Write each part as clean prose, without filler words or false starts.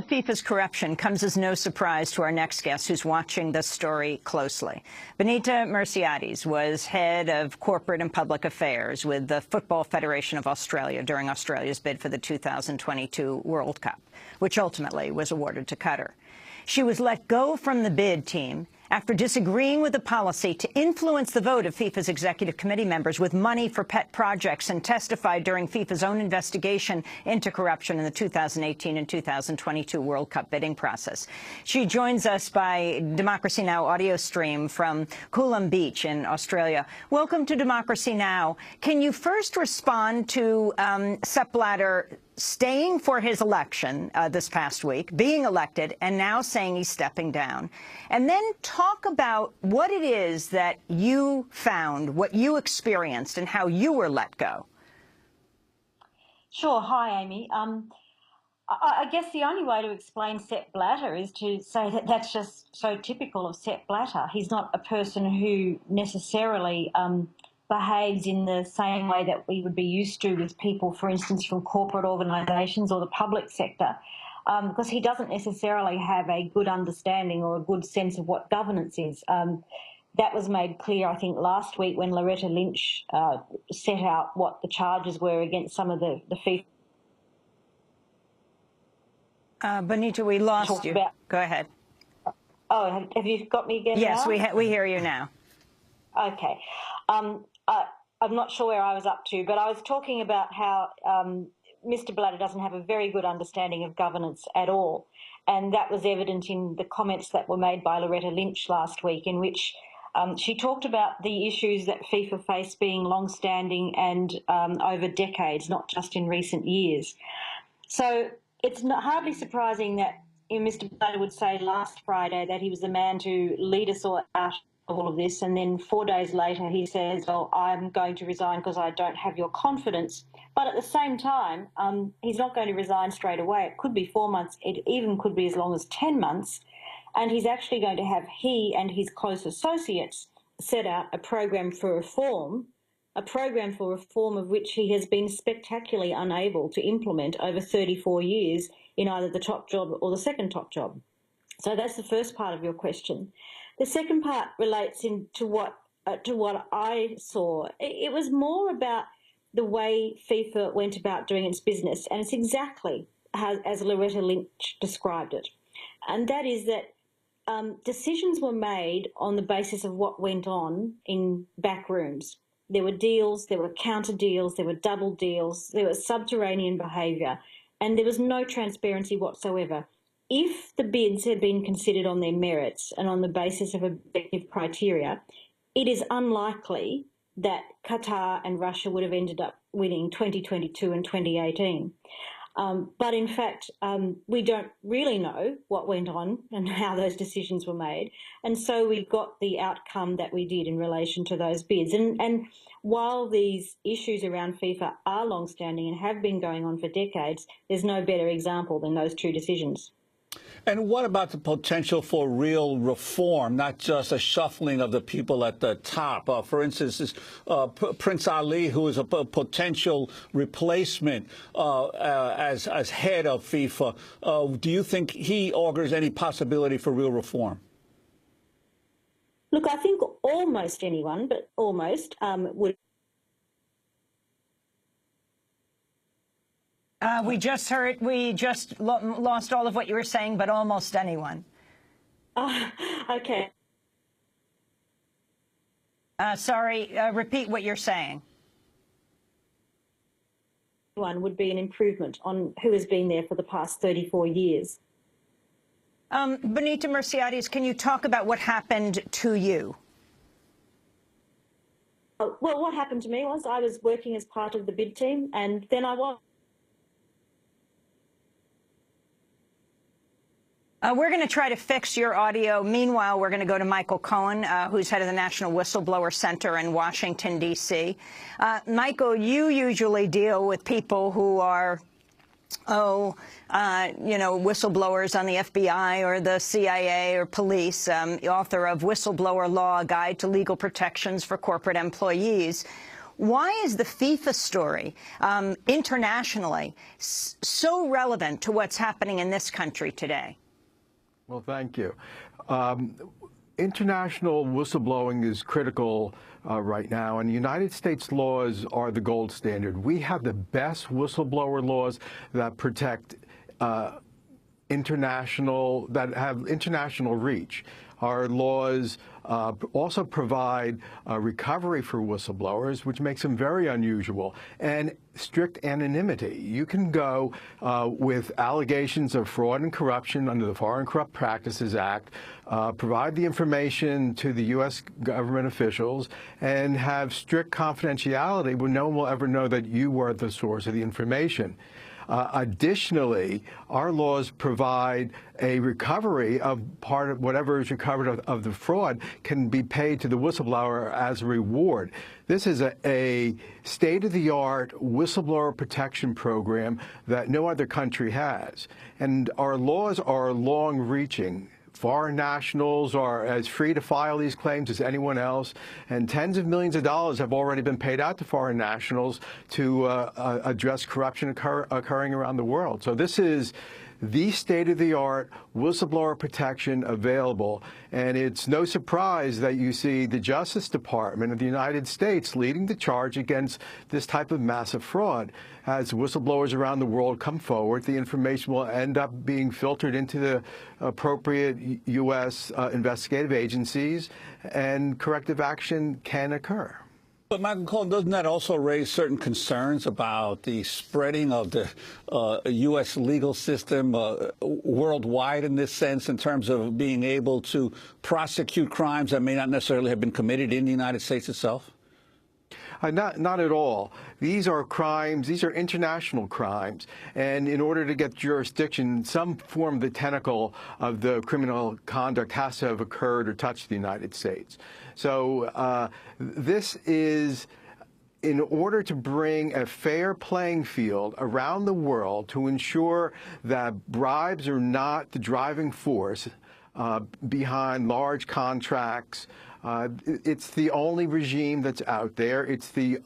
FIFA's corruption comes as no surprise to our next guest, who's watching this story closely. Benita Mersiades was head of corporate and public affairs with the Football Federation of Australia during Australia's bid for the 2022 World Cup, which ultimately was awarded to Qatar. She was let go from the bid team after disagreeing with the policy to influence the vote of FIFA's executive committee members with money for pet projects, and testified during FIFA's own investigation into corruption in the 2018 and 2022 World Cup bidding process. She joins us by Democracy Now! Audio stream from Coolum Beach in Australia. Welcome to Democracy Now! Can you first respond to Sepp Blatter staying for his election this past week, being elected, and now saying he's stepping down? And then talk about what it is that you found, what you experienced, and how you were let go. Sure. Hi, Amy. I guess the only way to explain Sepp Blatter is to say that that's just so typical of Sepp Blatter. He's not a person who necessarily behaves in the same way that we would be used to with people, for instance, from corporate organisations or the public sector, because he doesn't necessarily have a good understanding or a good sense of what governance is. That was made clear, I think, last week when Loretta Lynch set out what the charges were against some of the FIFA. Benita, we lost you. Go ahead. Oh, have you got me again? Yes, now? we hear you now. Okay. I'm not sure where I was up to, but I was talking about how Mr. Blatter doesn't have a very good understanding of governance at all. And that was evident in the comments that were made by Loretta Lynch last week, in which she talked about the issues that FIFA face being long-standing and over decades, not just in recent years. So it's hardly surprising that Mr. Blatter would say last Friday that he was the man to lead us all out all of this, and then 4 days later he says, well, I'm going to resign because I don't have your confidence. But at the same time, he's not going to resign straight away. It could be 4 months, it even could be as long as 10 months, and he's actually going to have he and his close associates set out a program for reform, of which he has been spectacularly unable to implement over 34 years in either the top job or the second top job. So that's the first part of your question. The second part relates to what I saw. It was more about the way FIFA went about doing its business, and it's exactly as Loretta Lynch described it. And that is that decisions were made on the basis of what went on in back rooms. There were deals, there were counter deals, there were double deals, there was subterranean behaviour, and there was no transparency whatsoever. If the bids had been considered on their merits and on the basis of objective criteria, it is unlikely that Qatar and Russia would have ended up winning 2022 and 2018. But in fact, we don't really know what went on and how those decisions were made. And so we got the outcome that we did in relation to those bids. And while these issues around FIFA are long-standing and have been going on for decades, there's no better example than those two decisions. And what about the potential for real reform, not just a shuffling of the people at the top? For instance, Prince Ali, who is a potential replacement as head of FIFA, do you think he augurs any possibility for real reform? Look, I think almost anyone, but almost, would. We just lost all of what you were saying, but almost anyone. Okay. Sorry, repeat what you're saying. One would be an improvement on who has been there for the past 34 years. Benita Mersiades, can you talk about what happened to you? Well, what happened to me was I was working as part of the bid team, and then I was. We're going to try to fix your audio. Meanwhile, we're going to go to Michael Cohen, who's head of the National Whistleblower Center in Washington, D.C. Michael, you usually deal with people who are, whistleblowers on the FBI or the CIA or police, author of Whistleblower Law, A Guide to Legal Protections for Corporate Employees. Why is the FIFA story internationally so relevant to what's happening in this country today? Well, thank you. International whistleblowing is critical right now, and the United States laws are the gold standard. We have the best whistleblower laws that protect that have international reach. Our laws also provide recovery for whistleblowers, which makes them very unusual, and strict anonymity. You can go with allegations of fraud and corruption under the Foreign Corrupt Practices Act, provide the information to the U.S. government officials, and have strict confidentiality where no one will ever know that you were the source of the information. Additionally, our laws provide a recovery of part of whatever is recovered of the fraud can be paid to the whistleblower as a reward. This is a state-of-the-art whistleblower protection program that no other country has. And our laws are long-reaching. Foreign nationals are as free to file these claims as anyone else, and tens of millions of dollars have already been paid out to foreign nationals to address corruption occurring around the world. So this is the state-of-the-art whistleblower protection available, and it's no surprise that you see the Justice Department of the United States leading the charge against this type of massive fraud. As whistleblowers around the world come forward, the information will end up being filtered into the appropriate U.S. investigative agencies, and corrective action can occur. But, Michael Cohen, doesn't that also raise certain concerns about the spreading of the U.S. legal system worldwide in this sense, in terms of being able to prosecute crimes that may not necessarily have been committed in the United States itself? Not at all. These are crimes, these are international crimes, and in order to get jurisdiction, some form of the tentacle of the criminal conduct has to have occurred or touched the United States. So this is in order to bring a fair playing field around the world to ensure that bribes are not the driving force behind large contracts. It's the only regime that's out there. It's the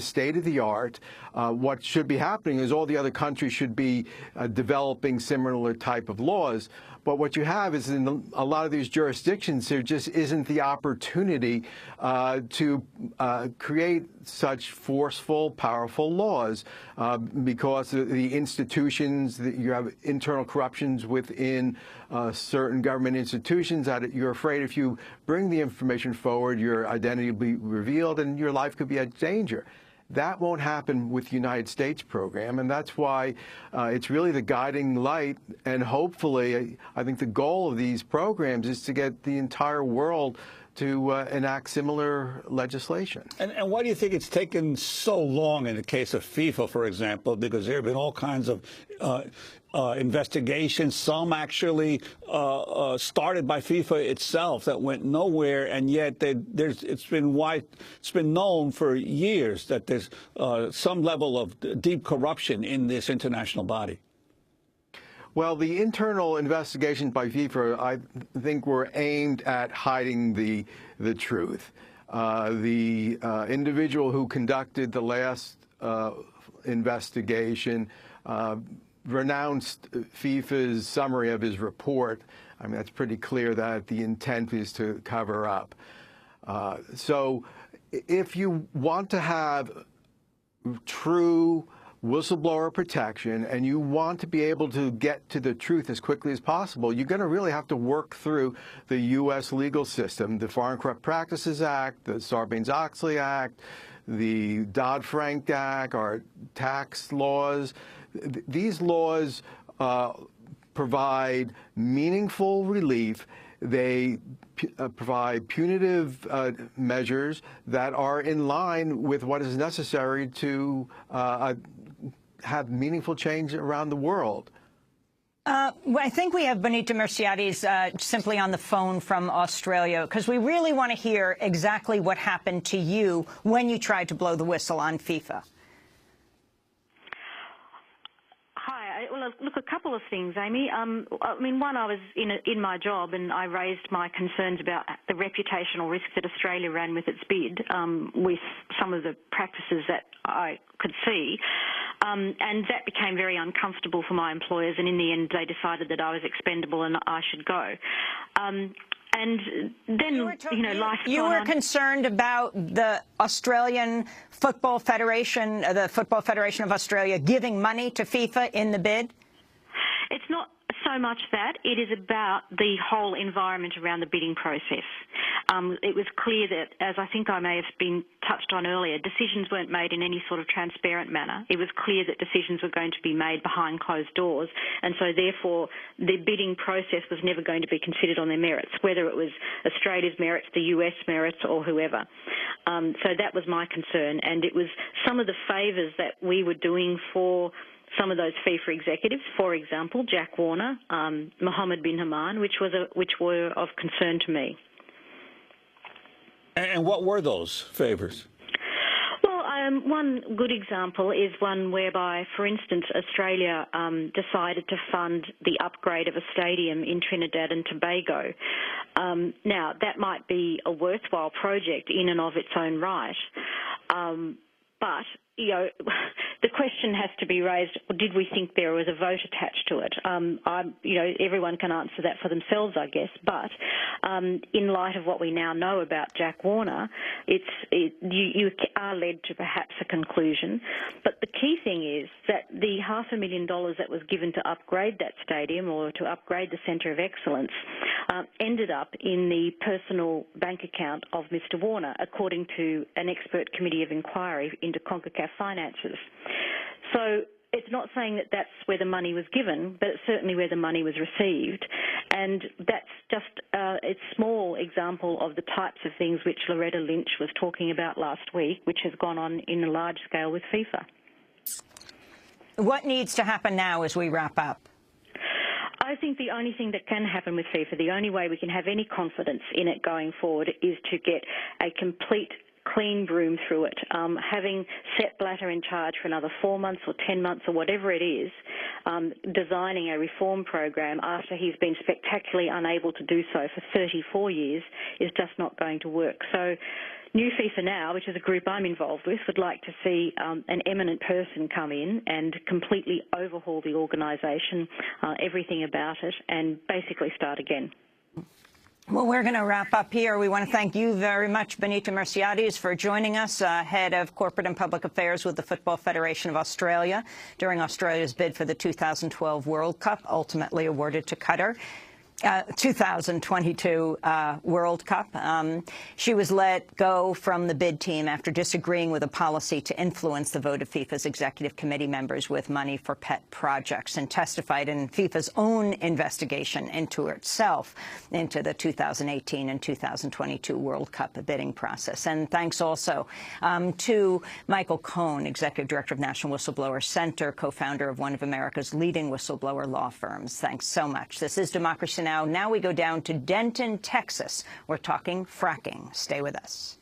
state of the art. What should be happening is all the other countries should be developing similar type of laws. But what you have is in a lot of these jurisdictions, there just isn't the opportunity to create such forceful, powerful laws because the institutions, you have internal corruptions within certain government institutions that you're afraid if you bring the information forward, your identity will be revealed and your life could be at danger. That won't happen with the United States program, and that's why it's really the guiding light. And hopefully, I think the goal of these programs is to get the entire world to enact similar legislation. And why do you think it's taken so long in the case of FIFA, for example? Because there have been all kinds of investigations, some actually started by FIFA itself that went nowhere, and yet it's been known for years that there's some level of deep corruption in this international body. Well, the internal investigations by FIFA, I think, were aimed at hiding the truth. The individual who conducted the last investigation renounced FIFA's summary of his report. I mean, that's pretty clear that the intent is to cover up. So if you want to have true whistleblower protection and you want to be able to get to the truth as quickly as possible, you're going to really have to work through the U.S. legal system, the Foreign Corrupt Practices Act, the Sarbanes-Oxley Act, the Dodd-Frank Act, our tax laws. These laws provide meaningful relief. They provide punitive measures that are in line with what is necessary to have meaningful change around the world. I think we have Benita Mersiades simply on the phone from Australia, because we really want to hear exactly what happened to you when you tried to blow the whistle on FIFA. Hi. Well, look, a couple of things, Amy. I mean, one, I was in my job and I raised my concerns about the reputational risk that Australia ran with its bid, with some of the practices that I could see. And that became very uncomfortable for my employers, and in the end they decided that I was expendable and I should go. And then, life. You were concerned about the Australian Football Federation, the Football Federation of Australia, giving money to FIFA in the bid? It's not so much that. It is about the whole environment around the bidding process. It was clear that, as I think I may have been touched on earlier, decisions weren't made in any sort of transparent manner. It was clear that decisions were going to be made behind closed doors, and so therefore the bidding process was never going to be considered on their merits, whether it was Australia's merits, the US merits, or whoever. So that was my concern, and it was some of the favours that we were doing for some of those FIFA executives, for example, Jack Warner, Mohammed bin Haman, which were of concern to me. And what were those favours? Well, one good example is one whereby, for instance, Australia decided to fund the upgrade of a stadium in Trinidad and Tobago. Now, that might be a worthwhile project in and of its own right, but the question has to be raised, did we think there was a vote attached to it? Everyone can answer that for themselves, I guess, but in light of what we now know about Jack Warner, you are led to perhaps a conclusion. But the key thing is that the $500,000 that was given to upgrade that stadium or to upgrade the Centre of Excellence ended up in the personal bank account of Mr. Warner, according to an expert committee of inquiry into CONCACAF finances. So it's not saying that that's where the money was given, but it's certainly where the money was received. And that's just a small example of the types of things which Loretta Lynch was talking about last week, which has gone on in a large scale with FIFA. What needs to happen now as we wrap up? I think the only thing that can happen with FIFA, the only way we can have any confidence in it going forward, is to get a complete clean broom through it. Having Sepp Blatter in charge for another 4 months or 10 months or whatever it is, designing a reform program after he's been spectacularly unable to do so for 34 years is just not going to work. So New FIFA Now, which is a group I'm involved with, would like to see an eminent person come in and completely overhaul the organisation, everything about it, and basically start again. Well, we're going to wrap up here. We want to thank you very much, Benita Mersiades, for joining us, Head of Corporate and Public Affairs with the Football Federation of Australia, during Australia's bid for the 2012 World Cup, ultimately awarded to Qatar. 2022 World Cup. She was let go from the bid team after disagreeing with a policy to influence the vote of FIFA's executive committee members with money for pet projects, and testified in FIFA's own investigation into itself, into the 2018 and 2022 World Cup bidding process. And thanks also to Michael Cohn, Executive Director of National Whistleblower Center, co-founder of one of America's leading whistleblower law firms. Thanks so much. This is Democracy Now! Now we go down to Denton, Texas. We're talking fracking. Stay with us.